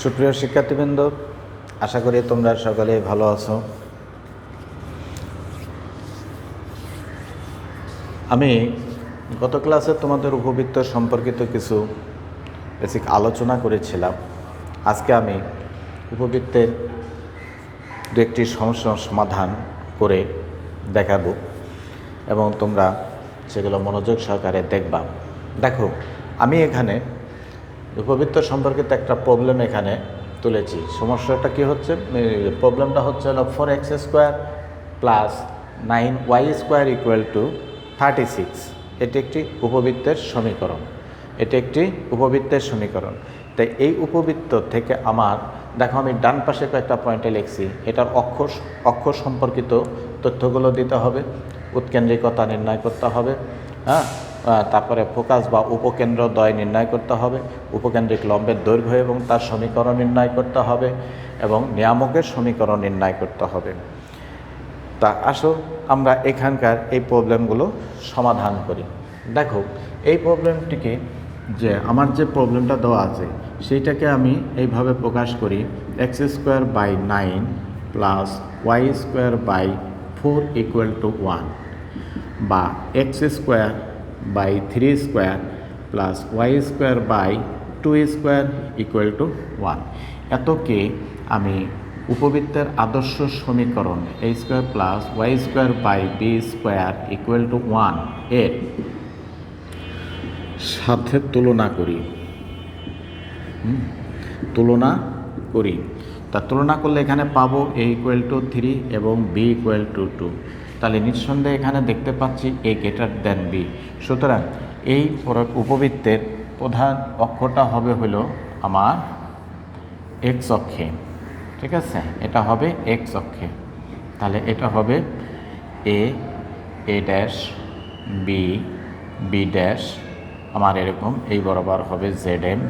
সুপ্রিয় শিক্ষার্থীবৃন্দ, আশা করি তোমরা সকলে ভালো আছো। আমি গত ক্লাসে তোমাদের উপবৃত্ত সম্পর্কিত কিছু বেসিক আলোচনা করেছিলাম। আজকে আমি উপবৃত্তের দু একটি সমস্যার সমাধান করে দেখাবো এবং তোমরা সেগুলো মনোযোগ সহকারে দেখবা। দেখো, আমি এখানে উপবৃত্ত সম্পর্কিত একটা প্রবলেম এখানে তুলেছি। সমস্যাটা কি হচ্ছে, প্রবলেমটা হচ্ছে হলো 4x² plus 9y² equal to 36। এটি একটি উপবৃত্তের সমীকরণ। তাই এই উপবৃত্ত থেকে আমার দেখো, আমি ডান পাশে কয়েকটা পয়েন্টে লিখছি। এটার অক্ষ সম্পর্কিত তথ্যগুলো দিতে হবে, উৎকেন্দ্রিকতা নির্ণয় করতে হবে, তারপরে ফোকাস বা উপকেন্দ্র দ্বয় নির্ণয় করতে হবে, উপকেন্দ্রিক লম্বের দৈর্ঘ্য এবং তার সমীকরণ নির্ণয় করতে হবে এবং নিয়ামকের সমীকরণ নির্ণয় করতে হবে। তা আসো আমরা এখানকার এই প্রবলেমগুলো সমাধান করি। দেখো, এই প্রবলেমটিকে যে আমার যে প্রবলেমটা দেওয়া আছে সেইটাকে আমি এইভাবে প্রকাশ করি, x²/9 plus y²/4 equal to 1, বা x²/3² plus y²/2² equal to 1। এতকে আমি উপবৃত্তের আদর্শ সমীকরণ a² plus y²/b² equal to 1 এর সাথে তুলনা করি। তা তুলনা করলে এখানে পাবো a ইকুয়াল টু 3 এবং b ইকুয়াল টু 2। তাহলে নিঃসন্দেহে এখানে দেখতে পাচ্ছি a গ্রেটার দেন b। সুতরাং এই উপবৃত্তের প্রধান অক্ষটা হবে হলো আমার x অক্ষে, ঠিক আছে? এটা হবে x অক্ষে। তাহলে এটা হবে a ড্যাশ b ড্যাশ, আমার এরকম এই বরাবর হবে zm,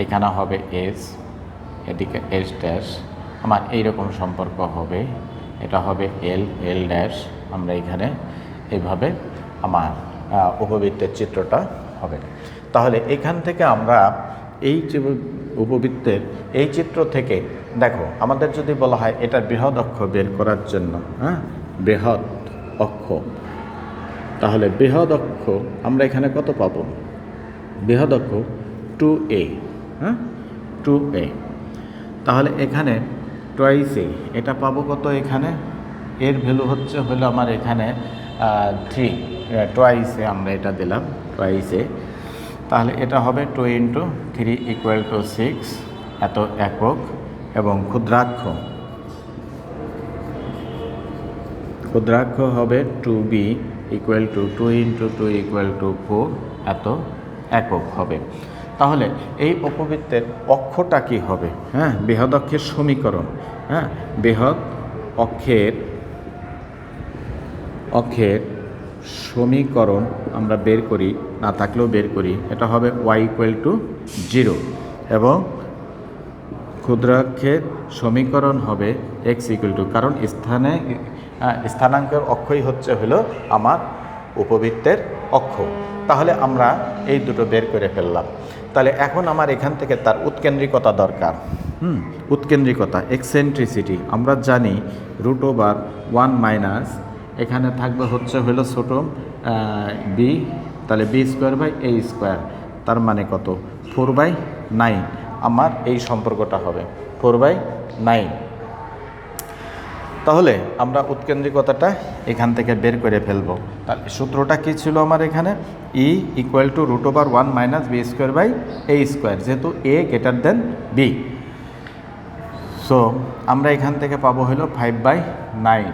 এইখানে হবে s, এদিকে s ড্যাশ, আমার এইরকম সম্পর্ক হবে। এটা হবে l ড্যাশ, আমরা এখানে এইভাবে আমার উপবৃত্তের চিত্রটা হবে। তাহলে এখান থেকে আমরা এই যে উপবৃত্তের এই চিত্র থেকে দেখো, আমাদের যদি বলা হয় এটা বৃহৎ অক্ষ বের করার জন্য, বৃহৎ অক্ষ, তাহলে বৃহৎ অক্ষ আমরা এখানে কত পাবো? বৃহৎ অক্ষ 2a, 2a। তাহলে এখানে টুয়াইসে এটা পাবো কত? এখানে এর ভ্যালু হচ্ছে হলো আমার এখানে 3, টুয়াইসে আমরা এটা দিলাম, টুয়াইসে। তাহলে এটা হবে 2 × 3 ইকুয়াল টু 6, এত একক। এবং ক্ষুদ্রাক্ষ হবে 2b equal to 2 × 2 equal to 4, এত একক হবে। তাহলে এই উপবৃত্তের অক্ষটা কি হবে? বৃহৎ অক্ষের সমীকরণ, বৃহৎ অক্ষের সমীকরণ আমরা বের করি, না থাকলেও বের করি। এটা হবে y ইকুয়াল টু 0 এবং ক্ষুদ্রাক্ষের সমীকরণ হবে x ইকুয়াল টু, কারণ স্থানাঙ্কের অক্ষই হচ্ছে হলো আমার উপবৃত্তের অক্ষ। তাহলে আমরা এই দুটো বের করে ফেললাম। তাহলে এখন আমার এখান থেকে তার উৎকেন্দ্রিকতা দরকার। উৎকেন্দ্রিকতা, এক্সেন্ট্রিসিটি আমরা জানি √1 মাইনাস, এখানে থাকবে হচ্ছে হলো ছোট b, তাহলে b²/a², তার মানে কত? 4/9। আমার এই সম্পর্কটা হবে 4/9। তাহলে আমরা উৎকেন্দ্রিকতাটা এখান থেকে বের করে ফেলব। তাহলে সূত্রটা কি ছিল আমার এখানে? E equal to √1 minus b²/a², যেহেতু a greater than b। So আমরা এখান থেকে পাবো হলো 5/9।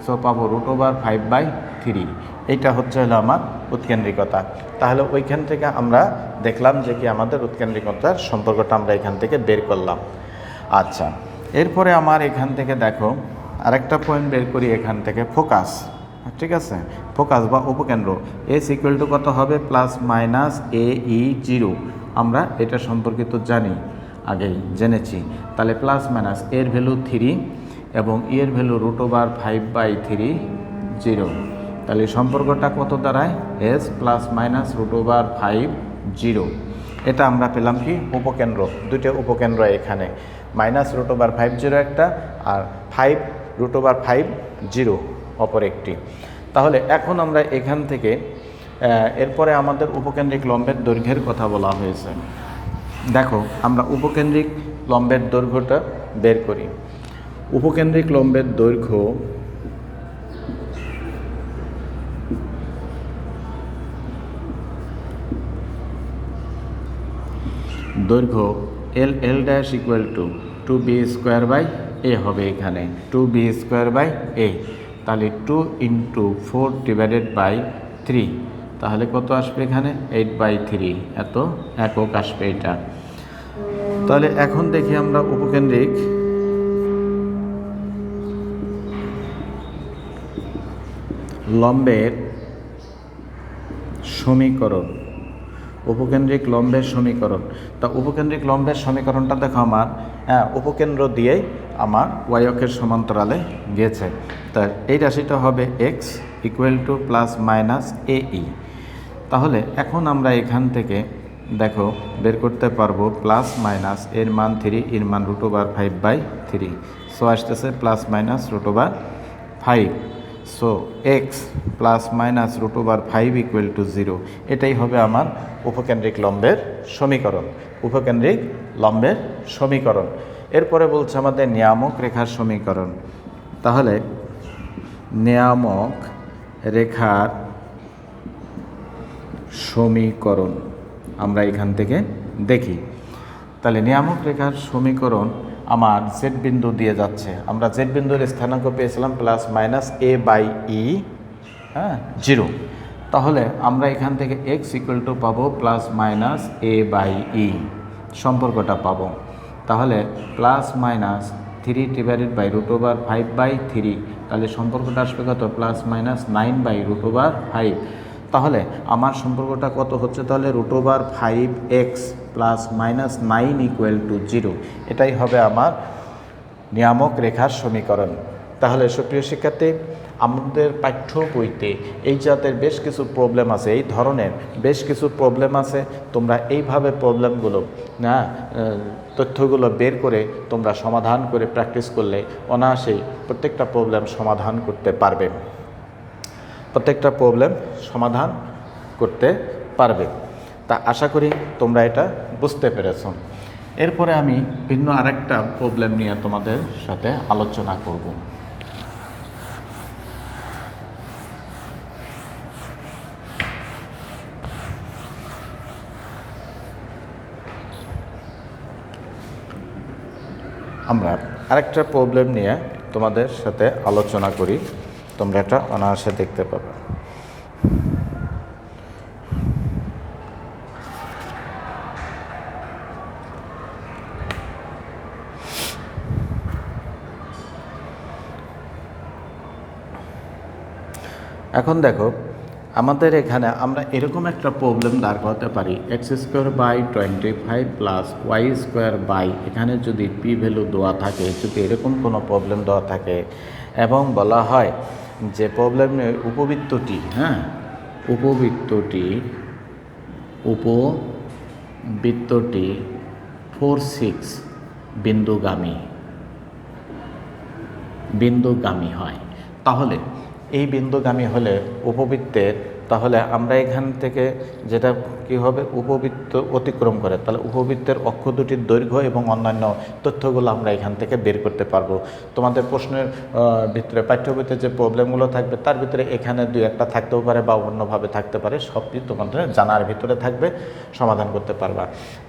সো পাবো √5/3। এইটা হচ্ছে হলো আমার উৎকেন্দ্রিকতা। তাহলে ওইখান থেকে আমরা দেখলাম যে কি আমাদের উৎকেন্দ্রিকতার সম্পর্কটা আমরা এখান থেকে বের করলাম। আচ্ছা, এরপরে আমার এখান থেকে দেখো আরেকটা পয়েন্ট বের করি এখান থেকে, ফোকাস, ঠিক আছে? ফোকাস বা উপকেন্দ্র s ইকুয়াল টু কত হবে? +-ae0। আমরা এটা সম্পর্কিত জানি, আগেই জেনেছি। তাহলে প্লাস মাইনাস এর ভ্যালু 3 এবং এর ভ্যালু √5/3, 0। তাহলে সম্পর্কটা কত দাঁড়ায়? s +- √5, 0। এটা আমরা পেলাম কি উপকেন্দ্র, দুইটা উপকেন্দ্র এখানে -√5 একটা আর 5√5 অপর একটি। তাহলে এখন আমরা এখান থেকে এরপরে আমাদের উপকেন্দ্রিক লম্বের দৈর্ঘ্যের কথা বলা হয়েছে। দেখো আমরা উপকেন্দ্রিক লম্বের দৈর্ঘ্যটা বের করি। উপকেন্দ্রিক লম্বের দৈর্ঘ্য L dash equal to 2b²/a হবে এখানে 2b²/a, তাহলে 2 × 4/3, তাহলে কত আসবে এখানে 8/3, এত একক আসবে এটা। তাহলে এখন দেখি আমরা উপকেন্দ্রিক লম্বের সমীকরণ, উপকেন্দ্রিক লম্বের সমীকরণ। তা উপকেন্দ্রিক লম্বের সমীকরণটা দেখো আমার উপকেন্দ্র দিয়েই আমার ওয়াই অক্ষের সমান্তরালে গেছে। তা এই রাশিটা হবে x ± ae। তাহলে এখন আমরা এখান থেকে দেখো বের করতে পারবো প্লাস মাইনাস এর মান 3, এর মান √5/3, সো আসতেছে ±√5। So x ± √5 = 0। এটাই হবে আমার উপকেন্দ্রিক লম্বের সমীকরণ, উপকেন্দ্রিক লম্বের সমীকরণ। এরপরে বলছে আমাদের নিয়ামক রেখার সমীকরণ। তাহলে নিয়ামক রেখার সমীকরণ আমরা এখান থেকে দেখি। তাহলে নিয়ামক রেখার সমীকরণ আমার জেড বিন্দু দিয়ে যাচ্ছে। আমরা জেড বিন্দুর স্থানাঙ্ক পেয়েছিলাম +-a/e 0। তাহলে আমরা এখান থেকে x = পাবো +-a/e, সম্পর্কটা পাবো। তাহলে +-3/√5/3, তাহলে সম্পর্কটা আসবে কত +-9/√5। তাহলে আমার সম্পর্কটা কত হচ্ছে, তাহলে √5x + -9 = 0। এটাই হবে আমার নিয়ামক রেখার সমীকরণ। তাহলে সুপ্রিয় শিক্ষার্থী, আমাদের পাঠ্য বইতে এই জাতের বেশ কিছু প্রবলেম আছে, এই ধরনের বেশ কিছু প্রবলেম আছে। তোমরা এইভাবে প্রবলেমগুলো তথ্যগুলো বের করে তোমরা সমাধান করে প্র্যাকটিস করলে অনায়াসেই প্রত্যেকটা প্রবলেম সমাধান করতে পারবে, প্রত্যেকটা প্রবলেম সমাধান করতে পারবে। তা আশা করি তোমরা এটা বুঝতে পেরেছ। এরপরে আমি ভিন্ন আরেকটা প্রবলেম নিয়ে তোমাদের সাথে আলোচনা করব। আমরা আরেকটা প্রবলেম নিয়ে তোমাদের সাথে আলোচনা করি, তোমরা এটা অনায়াসে দেখতে পাবে। এখন দেখো আমাদের এখানে আমরা এরকম একটা প্রবলেম দাঁড় করাতে পারি, x²/25 + y² এখানে যদি পি ভ্যালু দেওয়া থাকে, যদি এরকম কোনো প্রবলেম দেওয়া থাকে এবং বলা হয় যে প্রবলেমের উপবৃত্তটি উপবৃত্তটি 4-6 বিন্দুগামী হয়। তাহলে এই বিন্দুগামী হলে উপবৃত্তের, তাহলে আমরা এখান থেকে যেটা কি হবে উপবৃত্ত অতিক্রম করে, তাহলে উপবৃত্তের অক্ষ দুটির দৈর্ঘ্য এবং অন্যান্য তথ্যগুলো আমরা এখান থেকে বের করতে পারবো। তোমাদের প্রশ্নের ভিতরে পাঠ্যবইতে যে প্রবলেমগুলো থাকবে তার ভিতরে এখানে 2-1টা থাকতেও পারে বা অন্যভাবে থাকতে পারে, সবই তোমাদের জানার ভিতরে থাকবে, সমাধান করতে পারবা।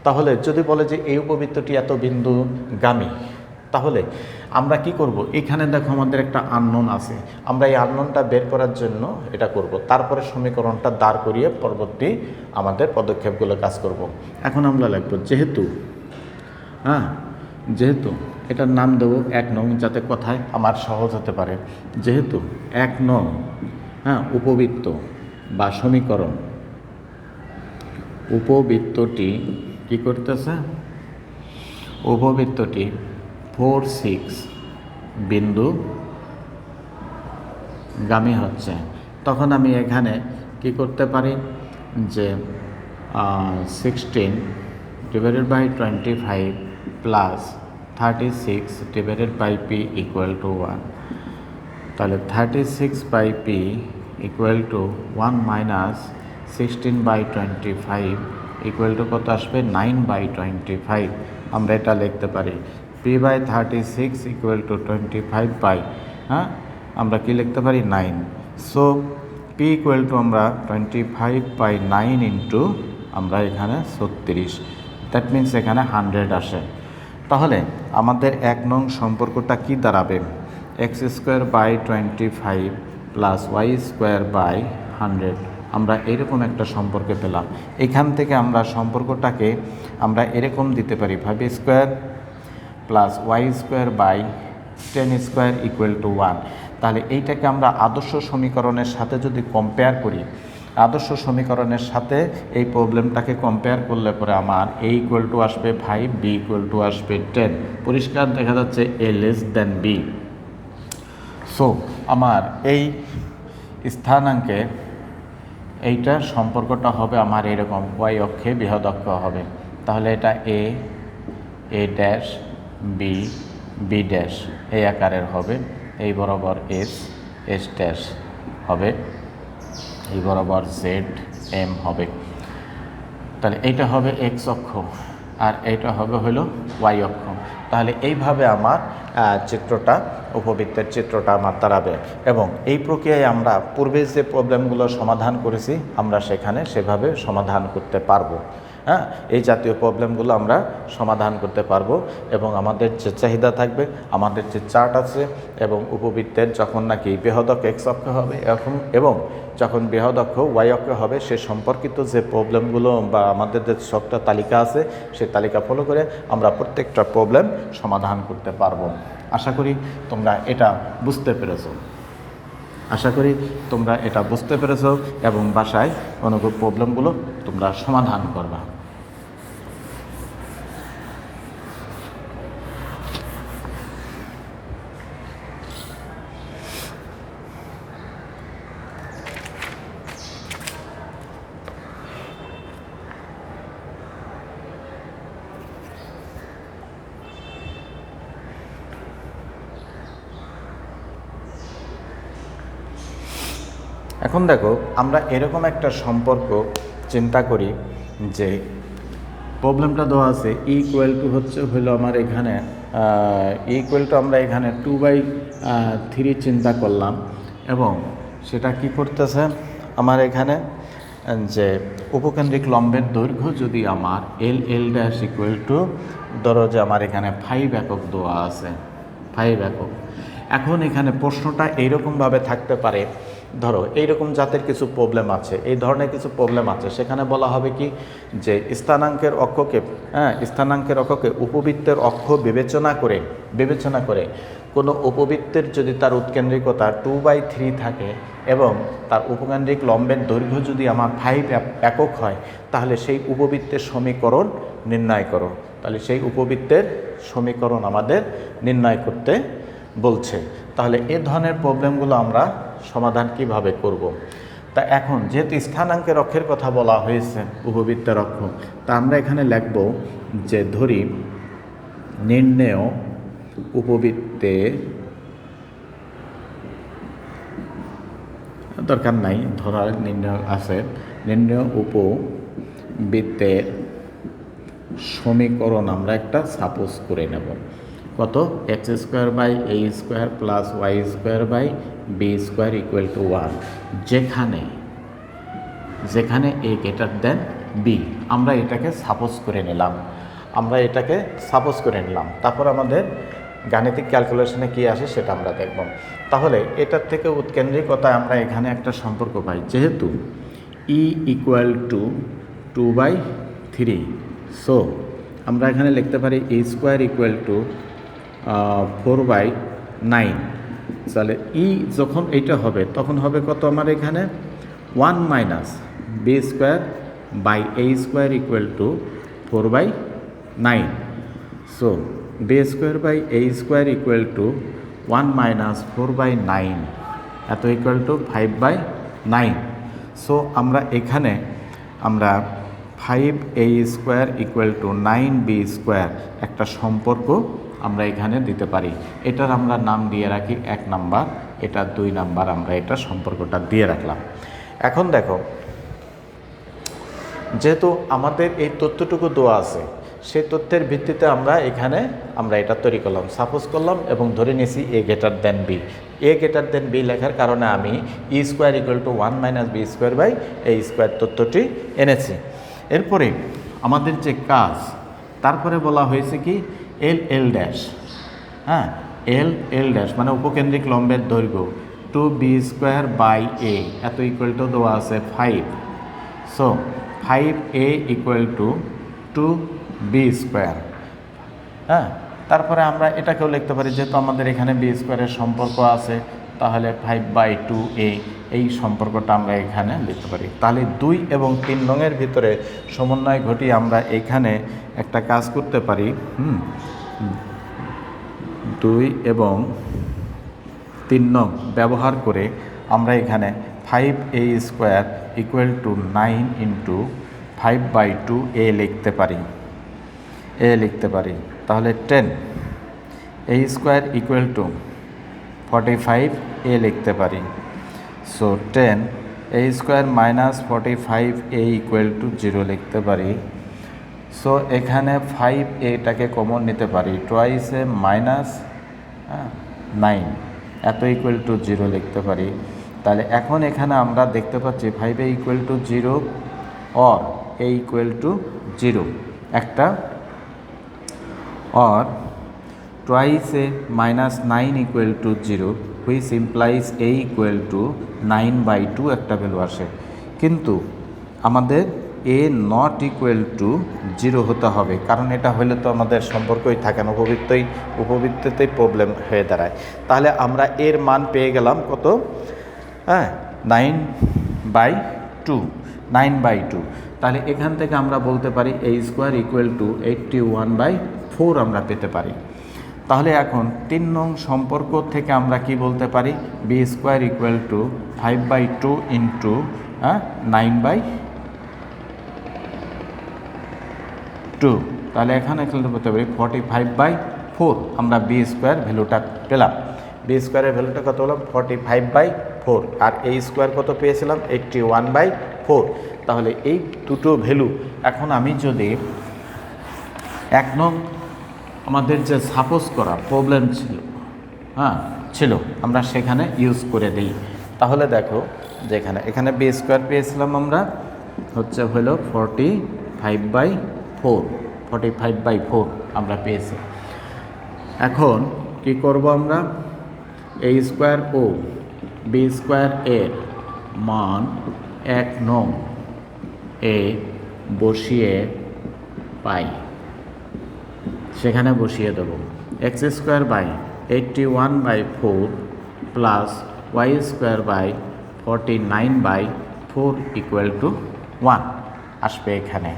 তাহলে যদি বলে যে এই উপবৃত্তটি এত বিন্দুগামী, তাহলে আমরা কি করব, এখানে দেখো আমাদের একটা আননোন আছে, আমরা এই আননোনটা বের করার জন্য এটা করব, তারপরে সমীকরণটা দাঁড় করিয়ে পরবর্তী আমাদের পদক্ষেপগুলো কাজ করব। এখন আমরা লিখব যেহেতু এটার নাম দেবো 1 নং, যাতে কথায় আমার সহজ হতে পারে। যেহেতু 1 নং উপবৃত্ত বা সমীকরণ, উপবৃত্তটি কি করতেছে, উপবৃত্তটি 4-6 বিন্দুগামী হচ্ছে, তখন আমি এখানে কি করতে পারি যে 16 divided by 25 plus 36 divided by p equal to 1 তাহলে 36 by p equal to 1 minus 16 by 25 equal to কত আসবে 9 by 25 আমরা এটা লিখতে পারি p by 36 equal to 25 by আমরা কি লিখতে পারি 9 সো p equal to আমরা 25 by 9 into আমরা এখানে 36 দ্যাট মিনস এখানে 100 আসে তাহলে আমাদের 1 নং সম্পর্কটা কি দাঁড়াবে x square by 25 plus Y square by 100 আমরা এরকম একটা সম্পর্কে পেলাম এখান থেকে আমরা সম্পর্কটাকে আমরা এরকম দিতে পারি 5 square plus Y square by 10 square equal to 1 তাহলে এইটাকে আমরা আদর্শ সমীকরণের সাথে যদি কম্পেয়ার করি আদর্শ সমীকরণের সাথে এই প্রবলেমটাকে কম্পেয়ার করলে পরে আমার a ইকুয়াল টু আসবে 5 b ইকুয়াল টু আসবে 10 পরিষ্কার দেখা যাচ্ছে a less than b so আমার এই স্থানাঙ্কে এইটা সম্পর্কটা হবে আমার এরকম y অক্ষে বৃহৎ অক্ষ হবে তাহলে এটা a ড্যাশ b ড্যাশ এই আকারের হবে এই বরাবর s ড্যাশ হবে এই বরাবর m হবে তাহলে এইটা হবে x অক্ষ আর এইটা হবে হলো y অক্ষ তাহলে এইভাবে আমার চিত্রটা উপবৃত্তের চিত্রটা আমার দাঁড়াবে এবং এই প্রক্রিয়ায় আমরা পূর্বে যে প্রবলেমগুলো সমাধান করেছি আমরা সেভাবে সমাধান করতে পারবো এই জাতীয় প্রবলেমগুলো আমরা সমাধান করতে পারবো এবং আমাদের যে চাহিদা থাকবে আমাদের যে চার্ট আছে এবং উপবৃত্তের যখন নাকি বৃহৎ অক্ষ x অক্ষ হবে এবং যখন বৃহৎ অক্ষ y অক্ষ হবে সে সম্পর্কিত যে প্রবলেমগুলো বা আমাদের যে সবটা তালিকা আছে সেই তালিকা ফলো করে আমরা প্রত্যেকটা প্রবলেম সমাধান করতে পারবো আশা করি তোমরা এটা বুঝতে পেরেছো এবং বাসায় অনুকূল প্রবলেমগুলো তোমরা সমাধান করবা এখন দেখো আমরা এরকম একটা সম্পর্ক চিন্তা করি যে প্রবলেমটা দেওয়া আছে ইকুয়াল টু হলো আমার এখানে ইকুয়াল টু আমরা এখানে 2/3 চিন্তা করলাম এবং সেটা কি করতেছে আমার এখানে যে উপকেন্দ্রিক লম্বের দৈর্ঘ্য যদি আমার এল ড্যাশ ইকুয়াল টু ধরো যে আমার এখানে 5 একক দেওয়া আছে 5 একক এখন এখানে প্রশ্নটা এইরকমভাবে থাকতে পারে ধরো এইরকম জাতের কিছু প্রবলেম আছে এই ধরনের কিছু প্রবলেম আছে সেখানে বলা হবে কি যে স্থানাঙ্কের অক্ষকে উপবৃত্তের অক্ষ বিবেচনা করে কোনো উপবৃত্তের যদি তার উৎকেন্দ্রিকতা 2/3 থাকে এবং তার উপকেন্দ্রিক লম্বের দৈর্ঘ্য যদি আমার 5 একক হয় তাহলে সেই উপবৃত্তের সমীকরণ নির্ণয় করো তাহলে সেই উপবৃত্তের সমীকরণ আমাদের নির্ণয় করতে বলছে তাহলে এই ধরনের প্রবলেমগুলো আমরা সমাধান কিভাবে করব তা এখন যেহেতু স্থানাঙ্কের অক্ষের কথা বলা হয়েছে উপবৃত্তের অক্ষ তা আমরা এখানে লিখব যে ধরি নির্ণেয় উপবৃত্তে দরকার নাই ধরার নির্ণয় আছে নির্ণেয় উপবৃত্তের সমীকরণ আমরা একটা সাপোজ করে নেব কত x square by a square plus Y square by B square equal to 1 যেখানে a গ্রেটার দেন b আমরা এটাকে সাপোজ করে নিলাম তারপর আমাদের গাণিতিক ক্যালকুলেশনে কি আসে সেটা আমরা দেখব তাহলে এটার থেকে উৎকেন্দ্রিকতায় আমরা এখানে একটা সম্পর্ক পাই যেহেতু e ইকুয়াল টু 2/3 সো আমরা এখানে লিখতে পারি a স্কোয়ার ইকুয়াল টু 4/9 তাহলে ই যখন এইটা হবে তখন হবে কত আমার এখানে 1 minus B square by A square equal to 4/9 so B square by A square equal to 1 minus 4/9 এত ইকুয়াল টু 5/9 সো আমরা এখানে 5a square equal two 9b square একটা সম্পর্ক আমরা এখানে দিতে পারি। এটার আমরা নাম দিয়ে রাখি 1 নাম্বার, এটা 2 নাম্বার, আমরা এটা সম্পর্কটা দিয়ে রাখলাম। এখন দেখো, যেহেতু আমাদের এই তথ্যটুকু দেওয়া আছে, সেই তথ্যের ভিত্তিতে আমরা এটা তৈরি করলাম, সাপোজ করলাম এবং ধরে নিয়েছি a greater than b। a greater than b লেখার কারণে আমি e square equal to 1 - b square by a square তথ্যটি এনেছি। এরপরে আমাদের যে কাজ, তারপরে বলা হয়েছে কি l ড্যাশ, হ্যাঁ l ড্যাশ মানে উপকেন্দ্রিক লম্বের দৈর্ঘ্য 2b স্কোয়ার বাই a এত ইকুয়াল টু দেওয়া আছে 5। So 5a equal to 2b square. হ্যাঁ, তারপরে আমরা এটাকেও লিখতে পারি, যেহেতু আমাদের এখানে b স্কোয়ারের সম্পর্ক আছে, তাহলে 5/2a এই সম্পর্কটা আমরা এখানে লিখতে পারি। তাহলে 2 এবং 3 নংয়ের ভিতরে সমন্বয় ঘটিয়ে আমরা এখানে একটা কাজ করতে পারি। 2 এবং 3 নং ব্যবহার করে আমরা এখানে 5a square equal two 9 into 5/2a লিখতে পারি। তাহলে 10a square equal two 45a লিখতে পারি। So 10a square minus 45a equal to 0 লিখতে পারি। সো এখানে 5aটাকে কমন নিতে পারি, টোয়াইসে মাইনাস 9 এত ইকুয়াল টু 0 লিখতে পারি। তাহলে এখন এখানে আমরা দেখতে পাচ্ছি 5a equal to 0 or a equal to 0 একটা, or twice a minus 9 equal to 0 which implies a equal to 9/2 একটা ভ্যালু আসে। কিন্তু আমাদের a not equal to 0 হতে হবে, কারণ এটা হলে তো আমাদের সম্পর্কই থাকে না, উপবৃত্ততেই প্রবলেম হয়ে দাঁড়ায়। তাহলে আমরা এর মান পেয়ে গেলাম কত? 9/2। তাহলে এখান থেকে আমরা বলতে পারি a স্কোয়ার ইকুয়াল টু 81/4 আমরা পেতে পারি। তাহলে এখন 3 নং সম্পর্ক থেকে আমরা কি বলতে পারি? b square equal two 5/2 into 9/2। তাহলে এখানে বলতে পারি 45/4 আমরা b স্কোয়ার ভ্যালুটা পেলাম। b স্কোয়ারের ভ্যালুটা কত হলাম? 45/4। আর a স্কোয়ার কত পেয়েছিলাম? 81/4। তাহলে এই দুটো ভ্যালু এখন আমি যদি 1 নং আমাদের যে সাপোজ করা প্রবলেম ছিল আমরা সেখানে ইউজ করে দিই। তাহলে দেখো যে এখানে b স্কোয়ার পেয়েছিলাম আমরা হলো 45/4 আমরা পেয়েছি। এখন কি করব আমরা? a স্কোয়ার ও b স্কোয়ার এর মান 1 নং এ বসিয়ে পাই, সেখানে বসিয়ে দেব x square by 81/4 plus y square by 49/4 equal to 1 আসবে এখানে।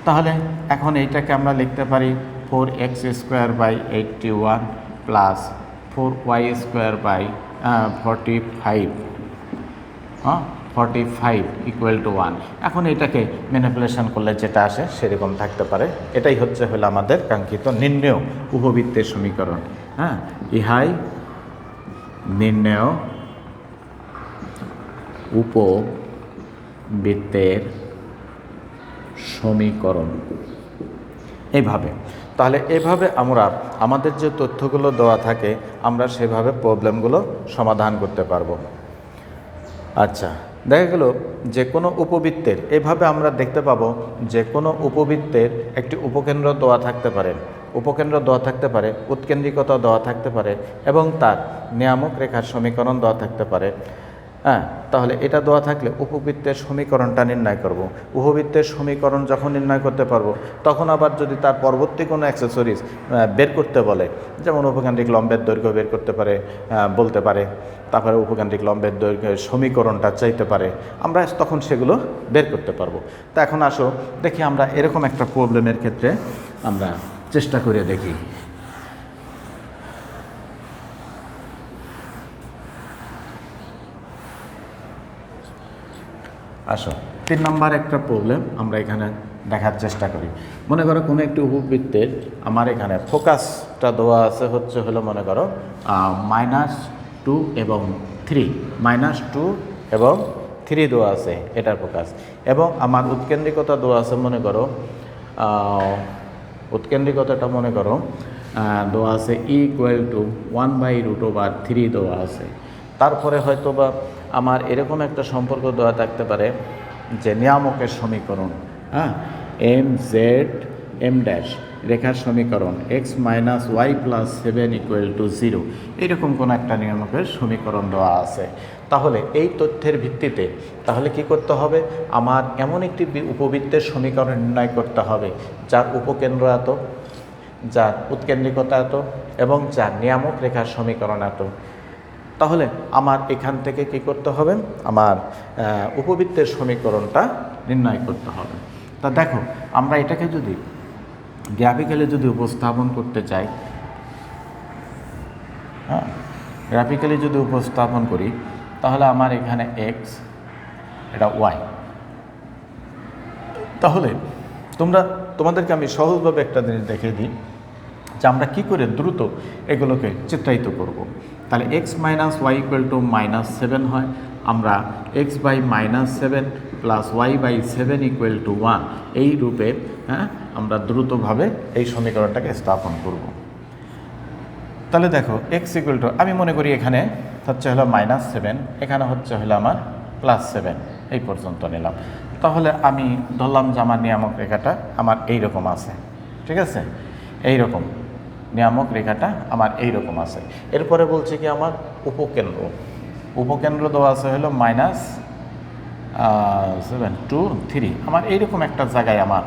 তাহলে এখন এইটাকে আমরা লিখতে পারি 4x square by 81 plus 4y square by 45 equal to 1। এখন এটাকে ম্যানিপুলেশন করলে যেটা আসে সেরকম থাকতে পারে। এটাই হলো আমাদের কাঙ্ক্ষিত নির্ণেয় উপবৃত্তের সমীকরণ। ইহাই নির্ণেয় উপবৃত্তের সমীকরণ। এইভাবে, তাহলে এভাবে আমরা আমাদের যে তথ্যগুলো দেওয়া থাকে আমরা সেভাবে প্রবলেমগুলো সমাধান করতে পারবো। আচ্ছা, দেখা গেল যে কোনো উপবৃত্তের এভাবে আমরা দেখতে পাবো যে কোনো উপবৃত্তের একটি উপকেন্দ্র দেওয়া থাকতে পারে, উৎকেন্দ্রিকতা দেওয়া থাকতে পারে এবং তার নিয়ামক রেখার সমীকরণ দেওয়া থাকতে পারে। তাহলে এটা দেওয়া থাকলে উপবৃত্তের সমীকরণটা নির্ণয় করব। উপবৃত্তের সমীকরণ যখন নির্ণয় করতে পারবো তখন আবার যদি তার পরবর্তী কোনো অ্যাক্সেসরিজ বের করতে বলে, যেমন উপকেন্দ্রিক লম্বের দৈর্ঘ্য বের করতে বলতে পারে, তারপরে উপকেন্দ্রিক লম্বের দৈর্ঘ্যের সমীকরণটা চাইতে পারে, আমরা তখন সেগুলো বের করতে পারবো। তা এখন আসো দেখি আমরা এরকম একটা প্রবলেমের ক্ষেত্রে আমরা চেষ্টা করে দেখি। আসো 3 নম্বর একটা প্রবলেম আমরা এখানে দেখার চেষ্টা করি। মনে করো কোনো একটি উপবৃত্তের আমার এখানে ফোকাসটা দেওয়া আছে হচ্ছে হলো মনে করো -2 এবং 3, -2 এবং 3 দেওয়া আছে এটার ফোকাস, এবং আমার উৎকেন্দ্রিকতা দেওয়া আছে মনে করো উৎকেন্দ্রিকতাটা মনে করো দেওয়া আছে E=1/√3 দেওয়া আছে। তারপরে হয়তো বা আমার এরকম একটা সম্পর্ক দেওয়া থাকতে পারে যে নিয়ামকের সমীকরণ, হ্যাঁ, M(z)M' রেখার সমীকরণ x - y + 7 = 0, এইরকম কোনো একটা নিয়ামকের সমীকরণ দেওয়া আছে। তাহলে এই তথ্যের ভিত্তিতে তাহলে কি করতে হবে, আমার এমন একটি উপবৃত্তের সমীকরণ নির্ণয় করতে হবে যার উপকেন্দ্র এত, যার উৎকেন্দ্রিকতা এত এবং যার নিয়ামক রেখার সমীকরণ এত। তাহলে আমার এখান থেকে কি করতে হবে, আমার উপবৃত্তের সমীকরণটা নির্ণয় করতে হবে। তা দেখো আমরা এটাকে যদি গ্রাফিক্যালি যদি উপস্থাপন করতে চাই, হ্যাঁ, গ্রাফিক্যালি যদি উপস্থাপন করি তাহলে আমার এখানে x, এটা y। তাহলে তোমাদেরকে আমি সহজভাবে একটা জিনিস দেখিয়ে দিই যে আমরা কী করে দ্রুত এগুলোকে চিত্রায়িত করব। তাহলে x - y = -7 হয়, আমরা x/-7 + y/7 = 1 এই রূপে, হ্যাঁ, আমরা দ্রুতভাবে এই সমীকরণটাকে স্থাপন করব। তাহলে দেখো x = আমি মনে করি এখানে হচ্ছে হলো -7, এখানে হচ্ছে হলো আমার +7, এই পর্যন্ত নিলাম। তাহলে আমি ধরলাম যে আমার নিয়ামক রেখাটা আমার এই রকম আছে, ঠিক আছে, এই রকম নিয়ামক রেখাটা আমার এই রকম আছে। এরপরে বলছে কি আমার উপকেন্দ্র দেওয়া আছে হলো -7 to 3, আমার এইরকম একটা জায়গায় আমার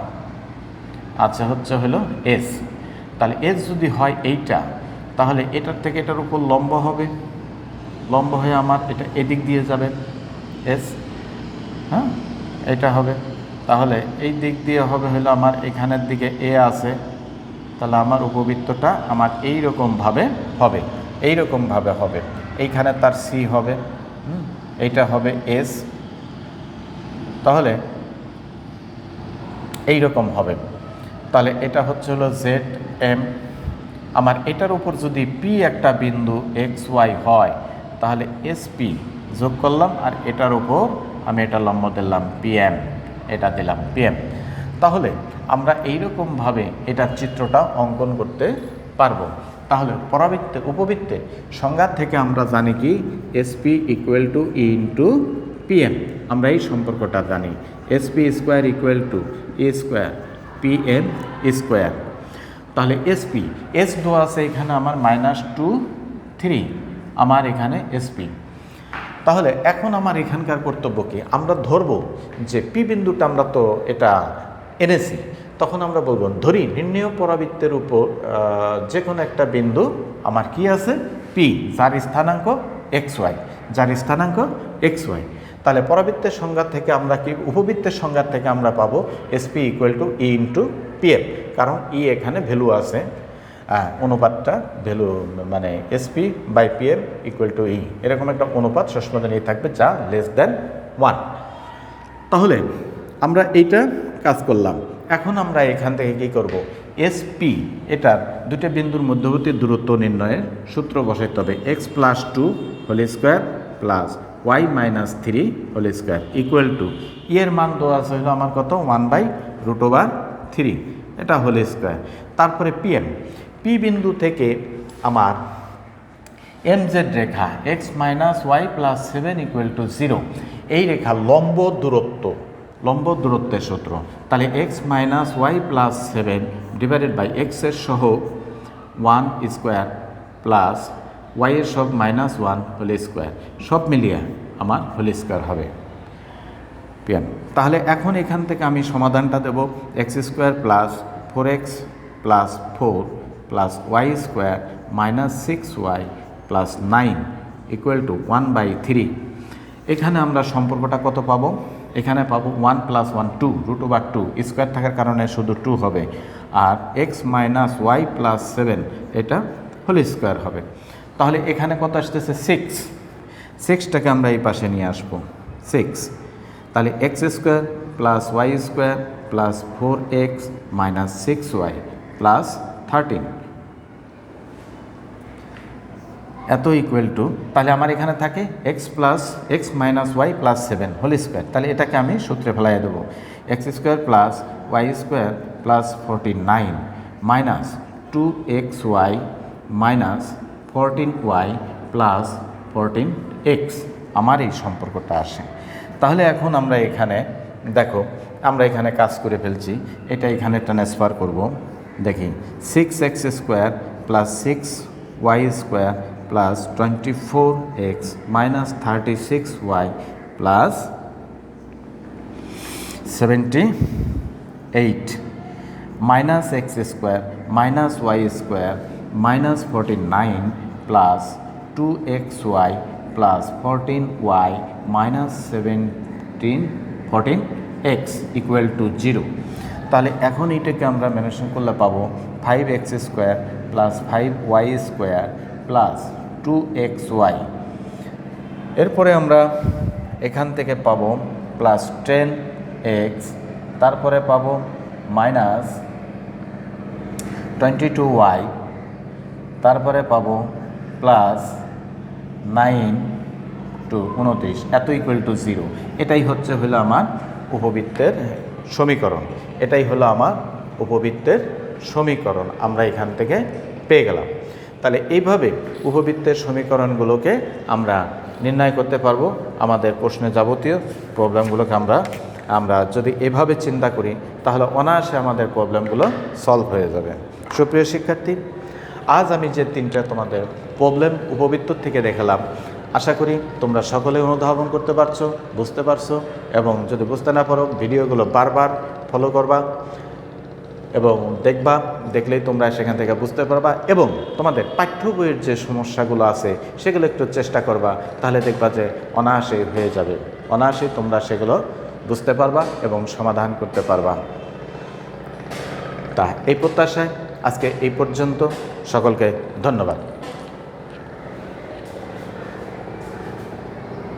আচ্ছা হচ্ছে হলো S। তাহলে S যদি হয় এইটা, তাহলে এটার থেকে এটার উপর লম্ব হবে, লম্ব হয়ে আমার এটা এদিক দিয়ে যাবে S, হ্যাঁ, এটা হবে। তাহলে এই দিক দিয়ে হবে হলো আমার এখানের দিকে A আছে, তাহলে আমার উপবৃত্তটা আমার এইরকমভাবে হবে, এইরকমভাবে হবে। এইখানে তার C হবে, এইটা হবে S, তাহলে এইরকম হবে। তাহলে এটা হচ্ছে হলো ZM। আমার এটার উপর যদি P একটা বিন্দু XY হয় তাহলে SP যোগ করলাম, আর এটার উপর আমি এটা লম্ব দিলাম PM, এটা দিলাম PM। তাহলে আমরা এইরকমভাবে এটার চিত্রটা অঙ্কন করতে পারবো। তাহলে উপবৃত্তে সংজ্ঞা থেকে আমরা জানি কি SP = E × PM, আমরা এই সম্পর্কটা জানি, SP² = A² PM²। তাহলে SP S দেওয়া আছে এখানে আমার -2 3, আমার এখানে SP। তাহলে এখন আমার এখানকার কর্তব্য কি, আমরা ধরবো যে P বিন্দুটা আমরা তো এটা এনেছি, তখন আমরা বলবো ধরি নির্ণেয় পরাবৃত্তের উপর যে কোনো একটা বিন্দু আমার কি আছে P, যার স্থানাঙ্ক XY, XY। তাহলে পরাবৃত্তের সংজ্ঞা থেকে আমরা কি, উপবৃত্তের সংজ্ঞা থেকে আমরা পাবো SP = E × PM, কারণ E এখানে ভ্যালু আছে, অনুপাতটা ভ্যালু মানে SP/PM = E, এরকম একটা অনুপাত সবসময় নিয়ে থাকবে যা <1। তাহলে আমরা এইটা কাজ করলাম। এখন আমরা এখান থেকে কি করব, SP এটার দুটো বিন্দুর মধ্যবর্তী দূরত্ব নির্ণয়ের সূত্র বসাইতে হবে, x + 2 whole square plus y - 3 whole square = E এর মান দেওয়া আছে হলো আমার কত 1/√3, এটা হোল স্কোয়ার। তারপরে PM, P বিন্দু থেকে আমার MZ রেখা x - y + 7 = 0, এই রেখা লম্ব দূরত্বের সূত্র। তাহলে x - y + 7 / x এর সহগ 1² প্লাস y এর সহগ -1 হোল স্কোয়ার, সব মিলিয়ে আমার হোল স্কোয়ার হবে PM। তাহলে এখন এখান থেকে আমি সমাধানটা দেব, x² + 4x + 4 + y² - 6y + 9 = 1/3। এখানে আমরা সম্পর্কটা কত পাবো, এখানে পাবো 1 + 1 2, √2, স্কোয়ার থাকার কারণে শুধু 2 হবে, আর x - y + 7 এটা হোল স্কোয়ার হবে। তাহলে এখানে কত আসতেছে 6, 6টাকে আমরা এই পাশে নিয়ে আসবো 6। তাহলে X square plus Y square plus 4x minus 6y plus 13 এত ইকুয়াল টু, তাহলে আমার এখানে থাকে X plus X minus Y plus 7 whole square. তাহলে এটাকে আমি সূত্রে ফেলাই দেবো, X square plus Y square plus 49 minus 2xy minus 14y plus 14x, আমার এই সম্পর্কটা আসে। তাহলে এখন আমরা এখানে দেখো, আমরা এখানে কাজ করে ফেলছি, এটা এখানে ট্রান্সফার করব। দেখি 6x square plus 6y square plus 24x minus 36y plus 78 minus X square minus Y square minus 49 plus 2xy plus 14y minus 14x equal to 0। তাহলে এখন এটাকে আমরা মেনশন করলে পাবো 5x square plus 5y square plus 2xy। এরপরে আমরা এখান থেকে পাবো প্লাস 10x, তারপরে পাবো মাইনাস 22y, তারপরে পাবো প্লাস 9 টু 29 এত ইকুয়াল টু 0। এটাই হলো আমার উপবৃত্তের সমীকরণ, এটাই হলো আমার উপবৃত্তের সমীকরণ আমরা এখান থেকে পেয়ে গেলাম। তাহলে এইভাবে উপবৃত্তের সমীকরণগুলোকে আমরা নির্ণয় করতে পারবো। আমাদের প্রশ্নে যাবতীয় প্রবলেমগুলোকে আমরা যদি এভাবে চিন্তা করি তাহলে অনায়াসে আমাদের প্রবলেমগুলো সলভ হয়ে যাবে। সুপ্রিয় শিক্ষার্থী, আজ আমি যে তিনটা তোমাদের প্রবলেম উপবৃত্ত থেকে দেখালাম, আশা করি তোমরা সকলে অনুধাবন করতে পারছো, বুঝতে পারছো, এবং যদি বুঝতে না পারো ভিডিওগুলো বারবার ফলো করবা এবং দেখবা, দেখলেই তোমরা সেখান থেকে বুঝতে পারবা এবং তোমাদের পাঠ্য বইয়ের যে সমস্যাগুলো আছে সেগুলো একটু চেষ্টা করবা, তাহলে দেখবা যে অনায়াসেই হয়ে যাবে, অনায়াসেই তোমরা সেগুলো বুঝতে পারবা এবং সমাধান করতে পারবা। তা এই প্রত্যাশায় আজকে এই পর্যন্ত, সকলকে ধন্যবাদ।